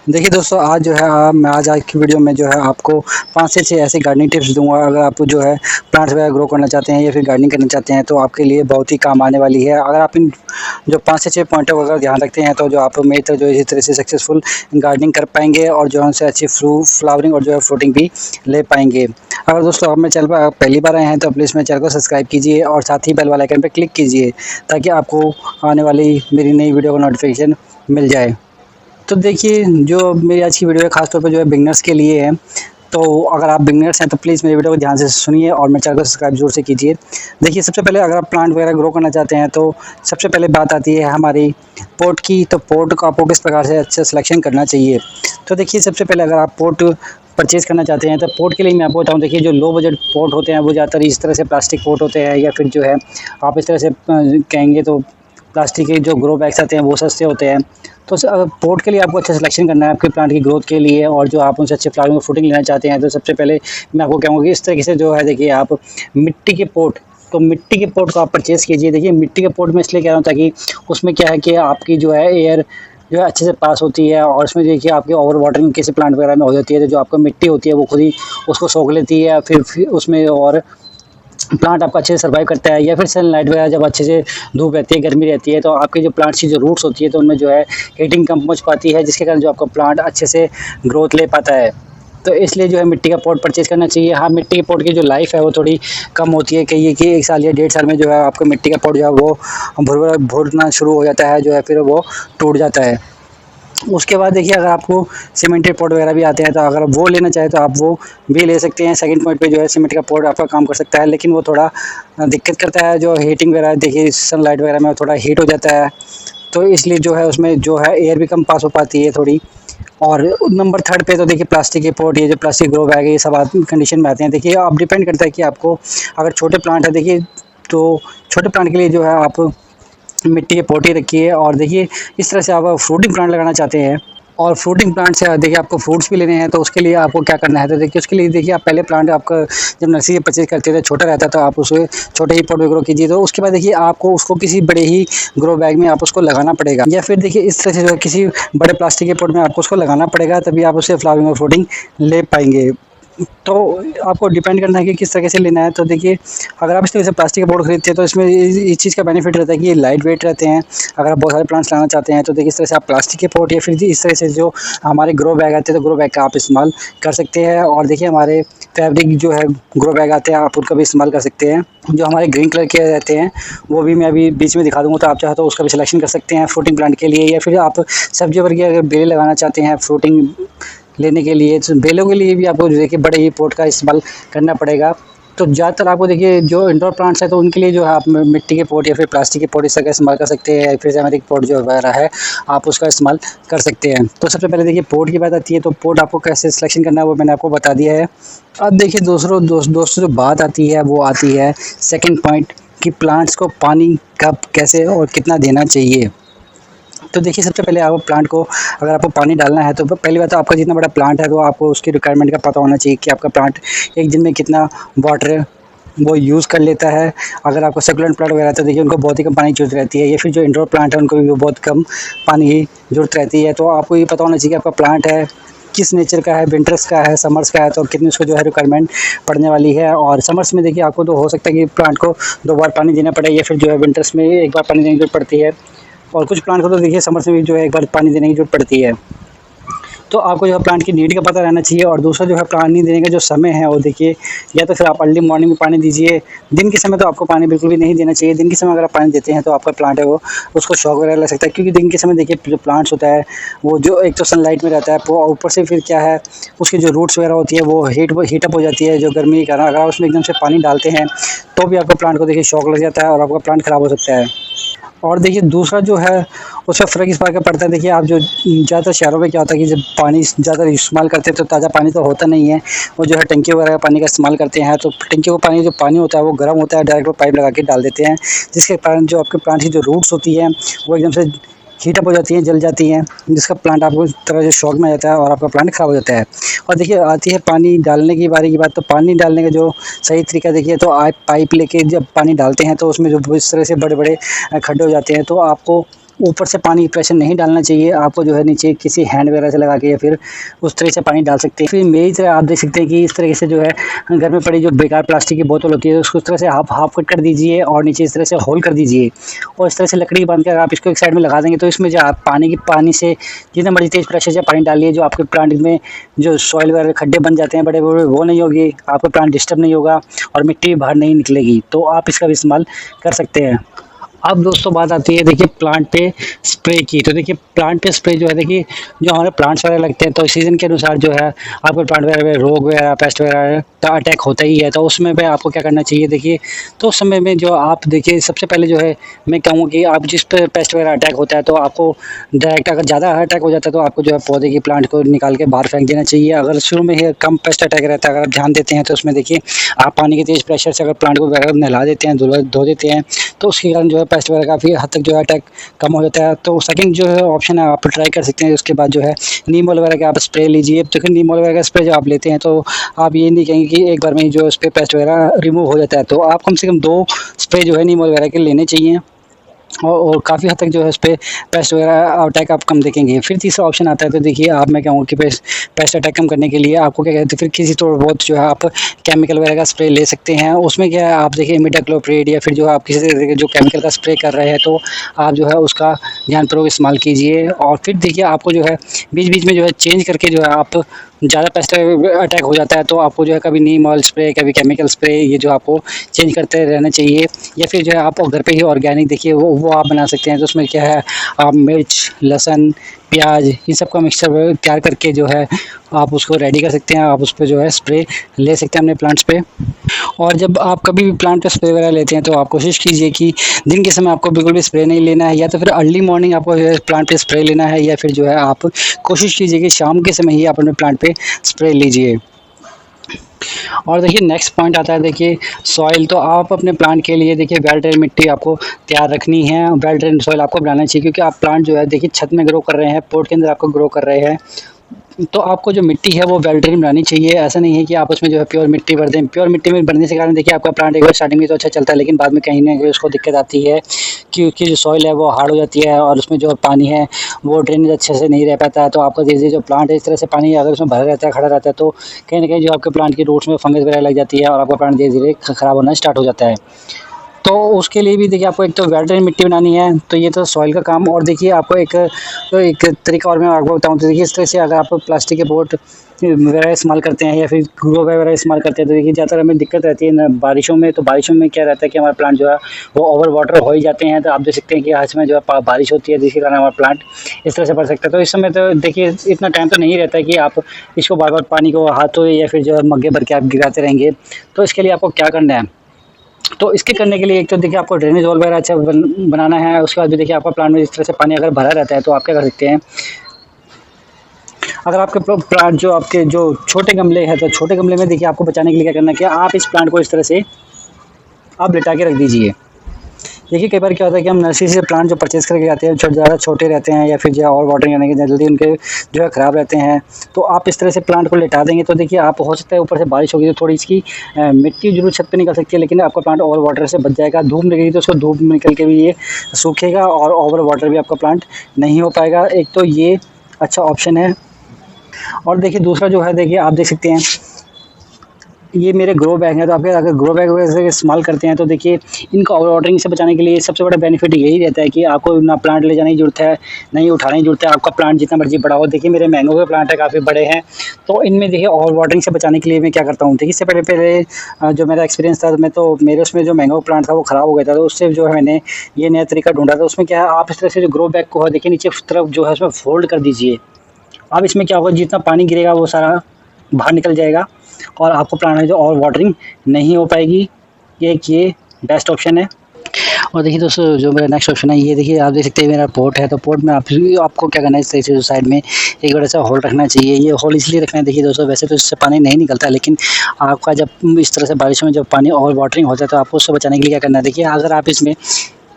देखिए दोस्तों, आज जो है मैं आज की वीडियो में जो है आपको 5 से 6 ऐसे गार्डनिंग टिप्स दूँगा। अगर आप जो है प्लांट्स वगैरह ग्रो करना चाहते हैं या फिर गार्डनिंग करना चाहते हैं तो आपके लिए बहुत ही काम आने वाली है। अगर आप इन जो 5 से 6 पॉइंटों का अगर ध्यान रखते हैं तो जो आप मेरी तरह जो इसी तरह से सक्सेसफुल गार्डनिंग कर पाएँगे और जो है उनसे अच्छी फ्लावरिंग और जो है फ्रूटिंग भी ले पाएँगे। अगर दोस्तों आप मेरे चैनल पर पहली बार आए हैं तो प्लीज़ मेरे चैनल को सब्सक्राइब कीजिए और साथ ही बेल वाले आइकन पे क्लिक कीजिए ताकि आपको आने वाली मेरी नई वीडियो का नोटिफ़िकेशन मिल जाए। तो देखिए, जो मेरी आज की वीडियो है ख़ास तौर पे जो है बिगिनर्स के लिए है। तो अगर आप बिगिनर्स हैं तो प्लीज़ मेरी वीडियो को ध्यान से सुनिए और मेरे चैनल को सब्सक्राइब ज़रूर से कीजिए। देखिए, सबसे पहले अगर आप प्लांट वगैरह ग्रो करना चाहते हैं तो सबसे पहले बात आती है हमारी पॉट की। तो पॉट को आपको किस प्रकार से अच्छा सिलेक्शन करना चाहिए। तो देखिए, सबसे पहले अगर आप पॉट परचेज़ करना चाहते हैं तो पॉट के लिए मैं आपको बताऊँ, देखिए जो लो बजट पॉट होते हैं वो ज़्यादातर इस तरह से प्लास्टिक पॉट होते हैं या फिर जो है आप इस तरह से कहेंगे तो प्लास्टिक के जो ग्रो बैग्स आते हैं वो सस्ते होते हैं। तो पॉट के लिए आपको अच्छा सिलेक्शन करना है आपके प्लांट की ग्रोथ के लिए और जो आप उनसे अच्छे फ्लावरिंग और फ्रूटिंग लेना चाहते हैं तो सबसे पहले मैं आपको कहूँगा कि इस तरीके से जो है देखिए आप मिट्टी के पॉट, तो मिट्टी के पॉट को आप परचेज़ कीजिए। देखिए मिट्टी के पॉट में इसलिए कह रहा हूँ ताकि उसमें क्या है कि आपकी जो है एयर जो है अच्छे से पास होती है और उसमें देखिए आपकी ओवर वाटरिंग किसी प्लांट वगैरह में हो जाती है तो जो आपका मिट्टी होती है वो खुद ही उसको सोख लेती है, फिर उसमें और प्लांट आपका अच्छे से सर्वाइव करता है। या फिर सनलाइट वगैरह जब अच्छे से धूप रहती है, गर्मी रहती है तो आपके जो प्लांट्स की जो रूट्स होती है तो उनमें जो है हीटिंग कम पहुँच पाती है, जिसके कारण जो आपका प्लांट अच्छे से ग्रोथ ले पाता है। तो इसलिए जो है मिट्टी का पॉट परचेज़ करना चाहिए। हाँ, मिट्टी के पॉट की जो लाइफ़ है वो थोड़ी कम होती है, कहिए कि 1 साल या 1.5 साल में जो है आपका मिट्टी का पॉट जो है वो भुरना शुरू हो जाता है, जो है फिर वो टूट जाता है। उसके बाद देखिए अगर आपको सीमेंटेड पॉट वगैरह भी आते हैं तो अगर वो लेना चाहें तो आप वो भी ले सकते हैं। सेकंड पॉइंट पे जो है सीमेंट का पॉट आपका काम कर सकता है, लेकिन वो थोड़ा दिक्कत करता है। जो हीटिंग वगैरह देखिए सनलाइट वगैरह में थोड़ा हीट हो जाता है, तो इसलिए जो है उसमें जो है एयर भी कम पास हो पाती है थोड़ी। और नंबर थर्ड पे तो देखिए प्लास्टिक के पॉट, ये जो प्लास्टिक ग्रो बैग है ये सब कंडीशन में आते हैं। देखिए आप डिपेंड करता है कि आपको अगर छोटे प्लांट है देखिए तो छोटे प्लांट के लिए जो है आप मिट्टी के पॉट ही रखिए। और देखिए इस तरह से आप फ्रूटिंग प्लांट लगाना चाहते हैं और फ्रूटिंग प्लांट से देखिए आपको फ्रूट्स भी लेने हैं तो उसके लिए आपको क्या करना है, तो देखिए उसके लिए देखिए आप पहले प्लांट आपका जब नर्सरी से परचेज करते थे छोटा रहता तो आप उसे छोटे ही पॉट में ग्रो कीजिए। तो उसके बाद देखिए आपको उसको किसी बड़े ही ग्रो बैग में आप उसको लगाना पड़ेगा या फिर देखिए इस तरह से जो है किसी बड़े प्लास्टिक के पॉट में आपको उसको लगाना पड़ेगा, तभी आप उसे फ्लावरिंग और फ्रूटिंग ले पाएंगे। तो आपको डिपेंड करना है कि किस तरीके से लेना है। तो देखिए अगर आप इस तरह से प्लास्टिक का पॉट खरीदते हैं तो इसमें इस चीज़ का बेनिफिट रहता है कि ये लाइट वेट रहते हैं। अगर आप बहुत सारे प्लांट्स लाना चाहते हैं तो देखिए इस तरह से आप प्लास्टिक के पॉट या फिर इस तरह से जो हमारे ग्रो बैग आते हैं तो ग्रो बैग का आप इस्तेमाल कर सकते हैं। और देखिए हमारे फैब्रिक जो है ग्रो बैग आते हैं आप उनका भी इस्तेमाल कर सकते हैं। जो हमारे ग्रीन कलर के रहते हैं वो भी मैं अभी बीच में दिखा दूँगा, तो आप चाहे तो उसका भी सिलेक्शन कर सकते हैं फ्रूटिंग प्लांट के लिए। या फिर आप सब्जी वर्गी अगर बेलें लगाना चाहते हैं फ्रूटिंग लेने के लिए, तो बेलों के लिए भी आपको देखिए बड़े ही पॉट का इस्तेमाल करना पड़ेगा। तो ज़्यादातर आपको देखिए जो इंडोर प्लांट्स हैं तो उनके लिए जो है आप मिट्टी के पॉट या फिर प्लास्टिक के पॉट इस तरह का इस्तेमाल कर सकते हैं, फिर सिरेमिक पॉट जो वगैरह है आप उसका इस्तेमाल कर सकते हैं। तो सबसे पहले देखिए पॉट की बात आती है, तो पॉट आपको कैसे सिलेक्शन करना है वो मैंने आपको बता दिया है। अब देखिए दोस्तों जो बात आती है वो आती है सेकंड पॉइंट कि प्लांट्स को पानी कब, कैसे और कितना देना चाहिए। तो देखिए सबसे पहले आप प्लांट को अगर आपको पानी डालना है तो पहली बात तो आपका जितना बड़ा प्लांट है तो आपको उसकी रिक्वायरमेंट का पता होना चाहिए कि आपका प्लांट एक दिन में कितना वाटर वो यूज़ कर लेता है। अगर आपको सकुलेंट प्लांट वगैरह तो देखिए उनको बहुत ही कम पानी की ज़रूरत रहती है, या फिर जो इंडोर प्लांट है उनको भी बहुत कम पानी की ज़रूरत रहती है। तो आपको ये पता होना चाहिए कि आपका प्लांट है किस नेचर का है, विंटर्स का है, समर्स का है, तो कितनी उसको जो है रिक्वायरमेंट पड़ने वाली है। और समर्स में देखिए आपको तो हो सकता है कि प्लांट को 2 बार पानी देना पड़े, या फिर जो है विंटर्स में 1 बार पानी देने की ज़रूरत पड़ती है। और कुछ प्लांट को तो देखिए समर में भी जो है 1 बार पानी देने की ज़रूरत पड़ती है। तो आपको जो है प्लांट की नीड का पता रहना चाहिए। और दूसरा जो है पानी देने का जो समय है वो देखिए, या तो फिर आप अर्ली मॉर्निंग में पानी दीजिए। दिन के समय तो आपको पानी बिल्कुल भी नहीं देना चाहिए। दिन के समय अगर आप पानी देते हैं तो आपका प्लांट है वो उसको शॉक वगैरह लग सकता है, क्योंकि दिन के समय देखिए जो प्लांट्स होता है वो जो एक तो सनलाइट में रहता है, वो ऊपर से फिर क्या है उसकी जो रूट्स वगैरह होती है वो हीटअप हो जाती है जो गर्मी के कारण। अगर आप उसमें एकदम से पानी डालते हैं तो भी आपका प्लांट को देखिए शॉक लग जाता है और आपका प्लांट ख़राब हो सकता है। और देखिए दूसरा जो है उसका फ़र्क इस बात का पड़ता है, देखिए आप जो ज़्यादातर शहरों में क्या होता है कि जब पानी ज़्यादा इस्तेमाल करते हैं तो ताज़ा पानी तो होता नहीं है, वो जो है टंकी वगैरह का पानी का इस्तेमाल करते हैं। तो टंकी का पानी जो पानी होता है वो गर्म होता है, डायरेक्ट वो पाइप लगा के डाल देते हैं, जिसके कारण जो आपके प्लांट की जो रूट्स होती हैं वो एकदम से हीटअप हो जाती हैं, जल जाती हैं, जिसका प्लांट आपको इस तरह से शॉक में आ जाता है और आपका प्लांट ख़राब हो जाता है। और देखिए आती है पानी डालने की बारी की बात, तो पानी डालने का जो सही तरीका देखिए, तो आप पाइप लेके जब पानी डालते हैं तो उसमें जो इस तरह से बड़े-बड़े खड्डे हो जाते हैं, तो आपको ऊपर से पानी प्रेशर नहीं डालना चाहिए, आपको जो है नीचे किसी हैंड वगैरह से लगा के या फिर उस तरह से पानी डाल सकते हैं। फिर मेरी तरह आप देख सकते हैं कि इस तरीके से जो है घर में पड़ी जो बेकार प्लास्टिक की बोतल होती है उसको इस तरह से हाफ कट कर दीजिए और नीचे इस तरह से होल कर दीजिए और इस तरह से लकड़ी बांध कर आप इसको एक साइड में लगा देंगे तो इसमें जो आप पानी से जितना मर्जी तेज़ प्रेशर से पानी डालिए, जो आपके प्लांट में जो सॉइल वगैरह खड्डे बन जाते हैं बड़े बड़े वो नहीं होगी, आपका प्लांट डिस्टर्ब नहीं होगा और मिट्टी बाहर नहीं निकलेगी। तो आप इसका भी इस्तेमाल कर सकते हैं। अब दोस्तों बात आती है देखिए प्लांट पे स्प्रे की। तो देखिए प्लांट पे स्प्रे जो है देखिए जो हमारे प्लांट्स वगैरह लगते हैं तो सीज़न के अनुसार जो है आपको प्लांट वगैरह में रोग वगैरह पेस्ट वगैरह का अटैक होता ही है, तो उसमें पे आपको क्या करना चाहिए देखिए। तो उस समय में जो आप देखिए सबसे पहले जो है मैं कहूँगा कि आप जिस पे पेस्ट वगैरह अटैक होता है तो आपको डायरेक्ट अगर ज़्यादा अटैक हो जाता है तो आपको जो है पौधे की प्लांट को निकाल के बाहर फेंक देना चाहिए। अगर शुरू में ही कम पेस्ट अटैक रहता है, अगर आप ध्यान देते हैं तो उसमें देखिए आप पानी के तेज़ प्रेशर से अगर प्लांट को वगैरह नहला देते हैं धो देते हैं तो उसके कारण जो है पेस्ट वगैरह काफ़ी हद तक जो है अटैक कम हो जाता है। तो सेकंड जो है ऑप्शन है आप ट्राई कर सकते हैं। उसके बाद जो है नीम ऑयल वगैरह का आप स्प्रे लीजिए। तो नीम ऑयल वगैरह का स्प्रे जो आप लेते हैं तो आप ये नहीं कहेंगे कि एक बार में ही जो उस पे पेस्ट वगैरह रिमूव हो जाता है, तो आप कम से कम 2 स्प्रे जो है नीम ऑयल वगैरह के लेने चाहिए और काफ़ी हद तक जो है उस पे पेस्ट वगैरह अटैक आप कम देखेंगे। फिर तीसरा ऑप्शन आता है तो देखिए आप मैं कहूँगा कि पेस्ट अटैक कम करने के लिए आपको क्या कहते हैं फिर किसी थोड़ा बहुत जो है आप केमिकल वगैरह का स्प्रे ले सकते हैं। उसमें क्या है आप देखिए इमिडाक्लोप्रिड या फिर जो आप किसी तरह के जो केमिकल का स्प्रे कर रहे हैं तो आप जो है उसका ध्यानपूर्वक इस्तेमाल कीजिए। और फिर देखिए आपको जो है बीच बीच में जो है चेंज करके जो है आप ज़्यादा पेस्ट अटैक हो जाता है तो आपको जो है कभी नीम ऑयल स्प्रे कभी केमिकल स्प्रे ये जो आपको चेंज करते रहना चाहिए। या फिर जो है आप घर पे ही ऑर्गेनिक देखिए वो आप बना सकते हैं। तो उसमें क्या है आप मिर्च लहसुन प्याज इन सब का मिक्सचर तैयार करके जो है आप उसको रेडी कर सकते हैं, आप उस पर जो है स्प्रे ले सकते हैं अपने प्लांट्स पे। और जब आप कभी भी प्लांट पे स्प्रे वगैरह लेते हैं तो आप कोशिश कीजिए कि दिन के समय आपको बिल्कुल भी स्प्रे नहीं लेना है, या तो फिर अर्ली मॉर्निंग आपको जो है प्लांट पे स्प्रे लेना है, या फिर जो है आप कोशिश कीजिए कि शाम के समय ही आप अपने प्लांट पे स्प्रे लीजिए। और देखिए नेक्स्ट पॉइंट आता है देखिए सॉइल। तो आप अपने प्लांट के लिए देखिए वेल ड्रेन मिट्टी आपको तैयार रखनी है, वेल ड्रेन सॉइल आपको बनाना चाहिए क्योंकि आप प्लांट जो है देखिए छत में ग्रो कर रहे हैं, पॉट के अंदर आपको ग्रो कर रहे हैं तो आपको जो मिट्टी है वो वेल ड्रेन बनानी चाहिए। ऐसा नहीं है कि आप उसमें जो है प्योर मिट्टी भर दें। प्योर मिट्टी में भरने से कारण देखिए आपका प्लांट एक बार स्टार्टिंग में तो अच्छा चलता है लेकिन बाद में कहीं ना कहीं उसको दिक्कत आती है कि उसकी जो सॉइल है वो हार्ड हो जाती है और उसमें जो पानी है वो ड्रेनेज अच्छे से नहीं रह पाता है। तो आपका धीरे धीरे जो प्लांट है इस तरह से पानी अगर उसमें भरा रहता है खड़ा रहता है तो कहीं ना कहीं जो आपके प्लांट की रूट्स में फंगस वगैरह लग जाती है और आपका प्लांट धीरे धीरे ख़राब होना स्टार्ट हो जाता है। तो उसके लिए भी देखिए आपको एक तो वेल ड्रेन मिट्टी बनानी है, तो ये तो सॉइल का काम। और देखिए आपको एक तरीका और मैं आपको बताऊँ तो देखिए इस तरह से अगर आप प्लास्टिक के बोट वगैरह इस्तेमाल करते हैं या फिर ग्रो बैग वगैरह इस्तेमाल करते हैं तो देखिए ज़्यादातर हमें दिक्कत रहती है ना बारिशों में। तो बारिशों में क्या रहता है कि हमारे प्लांट जो है वो ओवर वाटर हो ही जाते हैं। तो आप देख सकते हैं कि आज में जो है बारिश होती है जिसके कारण हमारा प्लांट इस तरह से बढ़ सकता है। तो इस समय तो देखिए इतना टाइम तो नहीं रहता है कि आप इसको बार बार पानी को हाथों या फिर जो है मग्गे भर के आप गिराते रहेंगे। तो इसके लिए आपको क्या करना है, तो इसके करने के लिए एक तो देखिए आपको ड्रेनेज वॉल वगैरह अच्छा बनाना है। उसके बाद भी देखिए आपका प्लांट में इस तरह से पानी अगर भरा रहता है तो आप क्या कर सकते हैं, अगर आपके प्लांट जो आपके जो छोटे गमले हैं तो छोटे गमले में देखिए आपको बचाने के लिए क्या करना है कि आप इस प्लांट को इस तरह से आप लिटा के रख दीजिए। देखिए कई बार क्या होता है कि हम नर्सरी से प्लांट जो परचेज़ करके आते हैं ज़्यादा छोटे रहते हैं या फिर जो और वाटरिंग करने के जल्दी उनके जो है ख़राब रहते हैं। तो आप इस तरह से प्लांट को लिटा देंगे तो देखिए आप हो सकता है ऊपर से बारिश होगी तो थोड़ी इसकी मिट्टी जरूर छत पे निकल सकती है लेकिन आपका प्लांट ओवर वाटर से बच जाएगा। धूप लगेगी तो उसको धूप में निकल के भी ये सूखेगा और ओवर वाटर भी आपका प्लांट नहीं हो पाएगा। एक तो ये अच्छा ऑप्शन है। और देखिए दूसरा जो है देखिए आप देख सकते हैं ये मेरे ग्रो बैग हैं, तो आपके अगर ग्रो बैग वगैरह इस्तेमाल करते हैं तो देखिए इनको ओवर वाटरिंग से बचाने के लिए सबसे बड़ा बेनिफिट यही रहता है कि आपको ना प्लांट ले जाने की ज़रूरत है नहीं उठाने की ज़रूरत है। आपका प्लांट जितना मर्जी बड़ा हो, देखिए मेरे मैंगो के प्लांट है काफ़ी बड़े हैं तो इनमें देखिए ओवर वाटरिंग से बचाने के लिए मैं क्या करता हूँ देखिए इससे पहले जो मेरा एक्सपीरियंस था तो मेरे उसमें जो मैंगो प्लांट था वो ख़राब हो गया था। तो उससे जो है मैंने ये नया तरीका ढूंढा था। उसमें क्या है आप इस तरह से जो ग्रो बैग को है देखिए नीचे तरफ जो है उसमें फोल्ड कर दीजिए। अब इसमें क्या होगा जितना पानी गिरेगा वो सारा बाहर निकल जाएगा और आपको प्लांट में जो और वाटरिंग नहीं हो पाएगी। ये बेस्ट ऑप्शन है। और देखिए दोस्तों जो मेरा नेक्स्ट ऑप्शन है ये देखिए आप देख सकते हैं मेरा पोट है तो पोट में आपको क्या करना है इस तरह से साइड में एक बड़ा सा होल रखना चाहिए। ये होल इसलिए रखना है देखिए दोस्तों वैसे तो इससे पानी नहीं निकलता लेकिन आपका जब इस तरह से बारिशों में जब पानी ओवर वाटरिंग होता है तो आपको उससे बचाने के लिए क्या करना है देखिए अगर आप इसमें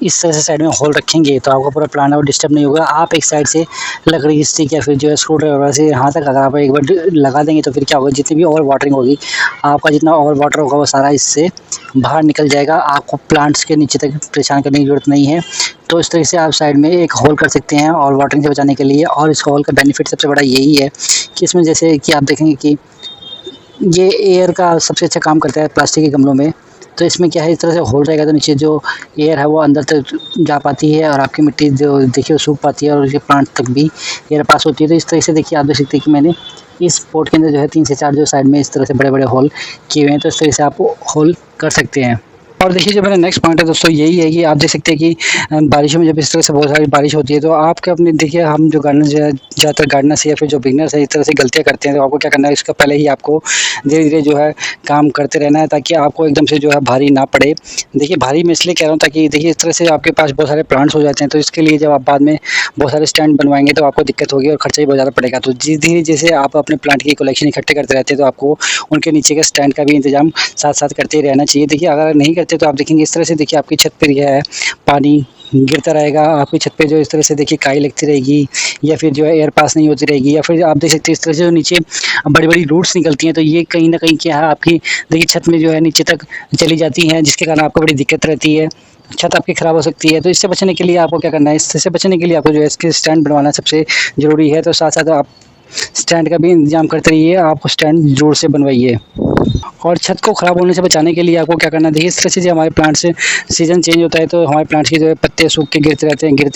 इस तरह से साइड में होल रखेंगे तो आपका पूरा प्लांट और डिस्टर्ब नहीं होगा। आप एक साइड से लकड़ी की स्टिक या फिर जो है स्क्रू ड्राइवर से यहाँ तक अगर आप एक बार लगा देंगे तो फिर क्या होगा, जितनी भी ओवर वाटरिंग होगी, आपका जितना ओवर वाटर होगा वो सारा इससे बाहर निकल जाएगा। आपको प्लांट्स के नीचे तक परेशान करने की ज़रूरत नहीं है। तो इस तरह से आप साइड में एक होल कर सकते हैं और वाटरिंग से बचाने के लिए। और इस होल का बेनिफिट सबसे बड़ा यही है कि इसमें जैसे कि आप देखेंगे कि ये एयर का सबसे अच्छा काम करता है प्लास्टिक के गमलों में। तो इसमें क्या है, इस तरह से होल रहेगा तो नीचे जो एयर है वो अंदर तक जा पाती है और आपकी मिट्टी जो देखिए वो सूख पाती है और ये प्लांट तक भी एयर पास होती है। तो इस तरह से देखिए आप देख सकते हैं कि मैंने इस पॉट के अंदर जो है 3 से 4 जो साइड में इस तरह से बड़े-बड़े होल किए हुए हैं। तो इस तरह से आप होल कर सकते हैं। और देखिए जो मेरा नेक्स्ट पॉइंट है दोस्तों यही है कि आप देख सकते हैं कि बारिशों में जब इस तरह से बहुत सारी बारिश होती है तो आपके अपने देखिए हम जो गार्डनर जो है ज़्यादातर गार्डनर्स या फिर जो बिगनर्स है इस तरह से गलतियाँ करते हैं। तो आपको क्या करना है, इसका पहले ही आपको धीरे-धीरे जो है काम करते रहना है ताकि आपको एकदम से जो है भारी ना पड़े। देखिए भारी मैं इसलिए कह रहा हूँ ताकि देखिए इस तरह से आपके पास बहुत सारे प्लांट्स हो जाते हैं तो इसके लिए जब आप बाद में बहुत सारे स्टैंड बनवाएँगे तो आपको दिक्कत होगी और खर्चा भी बहुत ज़्यादा पड़ेगा। तो धीरे जैसे आप अपने प्लांट की कलेक्शन इकट्ठे करते रहते हैं तो आपको उनके नीचे के स्टैंड का भी इंतज़ाम साथ-साथ करते ही रहना चाहिए। देखिए अगर नहीं करते तो आप देखेंगे इस तरह से देखिए आपकी छत पर यह है पानी गिरता रहेगा, आपकी छत पे जो इस तरह से देखिए काई लगती रहेगी या फिर जो है एयर पास नहीं होती रहेगी या फिर आप देख सकते हैं इस तरह से जो नीचे बड़ी-बड़ी रूट्स निकलती हैं तो ये कहीं न कहीं क्या है आपकी देखिए छत में जो है नीचे तक चली जाती हैं जिसके कारण आपको बड़ी दिक्कत रहती है। छत आपकी खराब हो सकती है। तो इससे बचने के लिए आपको क्या करना है, इससे बचने के लिए आपको जो है इसके स्टैंड बनवाना सबसे ज़रूरी है। तो साथ-साथ आप स्टैंड का भी इंतज़ाम करते रहिए, आप स्टैंड ज़रूर से बनवाइए। और छत को ख़राब होने से बचाने के लिए आपको क्या करना है, देखिए इस तरह से जो हमारे प्लांट से सीज़न चेंज होता है तो हमारे प्लांट्स के जो है पत्ते सूख के गिरते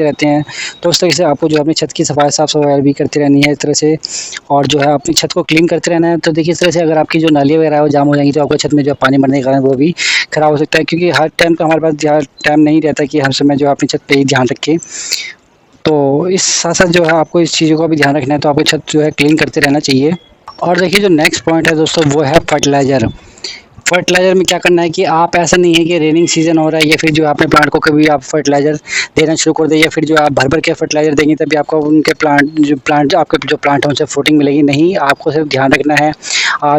रहते हैं। तो उस तरह से आपको जो है अपनी छत की साफ़-सफ़ाई भी करती रहनी है इस तरह से और जो है अपनी छत को क्लीन करते रहना है। तो देखिए इस तरह से अगर आपकी जो नालियाँ वगैरह है वो जाम हो जाएँगी तो आपकी छत में जो पानी भरने के कारण वो भी ख़राब हो सकता है क्योंकि हर टाइम तो हमारे पास ज़्यादा टाइम नहीं रहता कि हर समय जो है अपनी छत पे ही ध्यान रखें। तो इस साथ-साथ जो है आपको इस चीज़ों का भी ध्यान रखना है तो आपकी छत जो है क्लीन करते रहना चाहिए। और देखिए जो नेक्स्ट पॉइंट है दोस्तों वो है फर्टिलाइज़र। फर्टिलाइज़र में क्या करना है कि आप ऐसा नहीं है कि रेनिंग सीज़न हो रहा है या फिर जो आपने प्लांट को कभी आप फर्टिलाइज़र देना शुरू कर दें या फिर जो आप भर-भर के फर्टिलाइज़र देंगे तभी आपको उनके प्लांट आपके जो प्लांट हैं उनसे फ्रूटिंग मिलेगी। नहीं, आपको सिर्फ ध्यान रखना है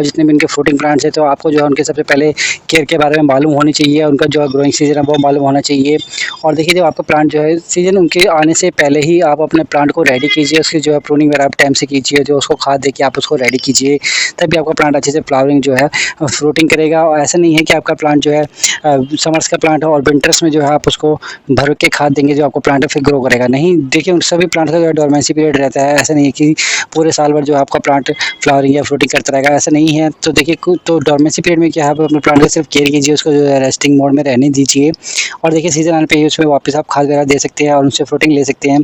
जितने भी उनके फ्रूटिंग प्लांट्स हैं तो आपको जो है उनके सबसे पहले केयर के बारे में मालूम होनी चाहिए, उनका जो है ग्रोइंग सीज़न है वो मालूम होना चाहिए। और देखिए जब आपका प्लांट जो है सीज़न उनके आने से पहले ही आप अपने प्लांट को रेडी कीजिए, उसकी जो है प्रूनिंग वगैरह आप टाइम से कीजिए, जो उसको खाद देके आप उसको रेडी कीजिए, तभी आपका प्लांट अच्छे से फ्लावरिंग जो है फ्रूटिंग करेगा। और ऐसा नहीं है कि आपका प्लांट जो है समर्स का प्लांट है और विंटर्स में जो है आप उसको भर के खाद देंगे जो आपको प्लांट है फिर ग्रो करेगा। नहीं, देखिए उन सभी प्लांट का जो है डोरमेंसी पीरियड रहता है। ऐसा नहीं है कि पूरे साल भर जो है आपका प्लांट फ्लावरिंग या फ्रूटिंग करता रहेगा, ऐसा नहीं है। तो देखिए तो डोरमेंसी पीरियड में क्या है, आप अपने प्लांट की सिर्फ केयर कीजिए, उसको जो है रेस्टिंग मोड में रहने दीजिए और देखिए सीज़न आने पे ही उसमें वापस आप खाद वगैरह दे सकते हैं और उनसे फ्रूटिंग ले सकते हैं।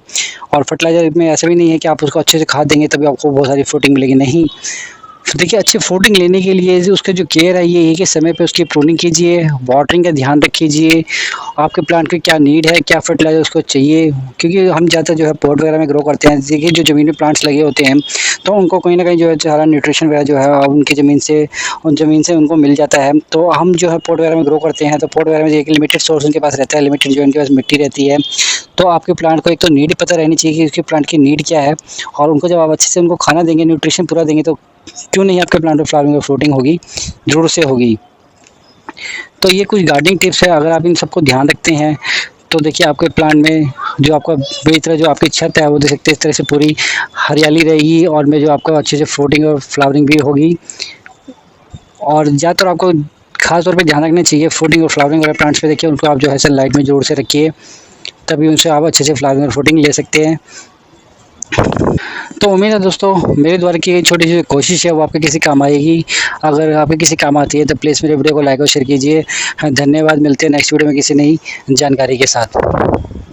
और फर्टिलाइज़र में ऐसा भी नहीं है कि आप उसको अच्छे से खाद देंगे तभी आपको बहुत सारी फ्रूटिंग मिलेगी, नहीं। तो देखिए अच्छी फ्रूटिंग लेने के लिए उसका जो केयर है ये है कि समय पे उसकी प्रूनिंग कीजिए, वाटरिंग का ध्यान रखिए, आपके प्लांट की क्या नीड है, क्या फर्टिलाइज़र उसको चाहिए। क्योंकि हम ज़्यादातर जो है पॉट वगैरह में ग्रो करते हैं, देखिए जो ज़मीन में प्लांट्स लगे होते हैं तो उनको कहीं न कहीं जो है सारा न्यूट्रिशन वगैरह जो है उनकी ज़मीन से उनको मिल जाता है। तो हम जो है पॉट वगैरह में ग्रो करते हैं तो पॉट वगैरह में एक लिमिटेड सोर्स उनके पास रहता है, लिमिटेड जो उनके पास मिट्टी रहती है। तो आपके प्लांट को एक तो नीड पता रहनी चाहिए कि उसके प्लांट की नीड क्या है और उनको जब आप अच्छे से उनको खाना देंगे, न्यूट्रिशन पूरा देंगे तो क्यों नहीं आपके प्लांट में फ्लावरिंग और फ्रूटिंग होगी, ज़रूर से होगी। तो ये कुछ गार्डनिंग टिप्स है, अगर आप इन सबको ध्यान रखते हैं तो देखिए आपके प्लांट में जो आपका पूरी तरह जो आपकी छत है वो देख सकते हैं इस तरह से पूरी हरियाली रहेगी और में जो आपका अच्छे से फ्रूटिंग और फ्लावरिंग भी होगी। और ज़्यादातर आपको खास तौर पे ध्यान रखना चाहिए फ्रूटिंग और फ्लावरिंग वाले प्लांट्स पे। देखिए उनको आप जो है सनलाइट में ज़रूर से रखिए, तभी उनसे आप अच्छे से फ्लावरिंग और फ्रूटिंग ले सकते हैं। तो उम्मीद है दोस्तों मेरे द्वारा की गई छोटी सी कोशिश है वो आपके किसी काम आएगी। अगर आपके किसी काम आती है तो प्लीज़ मेरे वीडियो को लाइक और शेयर कीजिए। धन्यवाद, मिलते हैं नेक्स्ट वीडियो में किसी नई जानकारी के साथ।